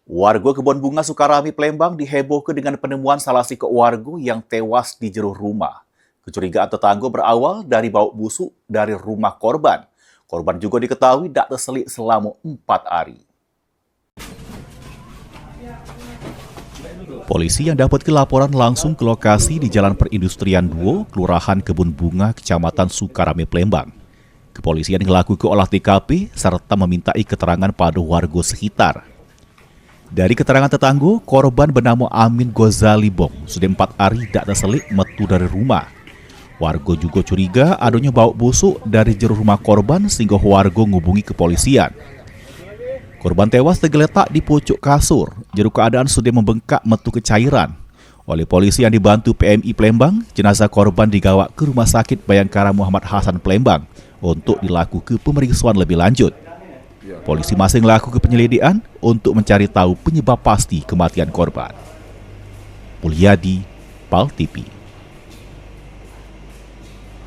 Warga Kebun Bunga Sukarami, Palembang dihebohkan dengan penemuan salah seorang warga yang tewas di jero rumah. Kecurigaan tetangga berawal dari bau busuk dari rumah korban. Korban juga diketahui tak terselit selama 4 hari. Polisi yang dapat laporan langsung ke lokasi di Jalan Perindustrian 2, Kelurahan Kebun Bunga, Kecamatan Sukarami, Palembang. Kepolisian melakukan olah TKP serta memintai keterangan pada warga sekitar. Dari keterangan tetangga, korban bernama Amin Gozali Bong sudah 4 hari tak terselit metu dari rumah. Warga juga curiga adanya bau busuk dari jero rumah korban sehingga warga menghubungi kepolisian. Korban tewas tergeletak di pucuk kasur, jero keadaan sudah membengkak metu ke cairan. Oleh polisi yang dibantu PMI Palembang, jenazah korban digawa ke Rumah Sakit Bayangkara Muhammad Hasan Palembang untuk dilakukan pemeriksaan lebih lanjut. Polisi masih melakukan penyelidikan untuk mencari tahu penyebab pasti kematian korban. Mulyadi, PAL TV.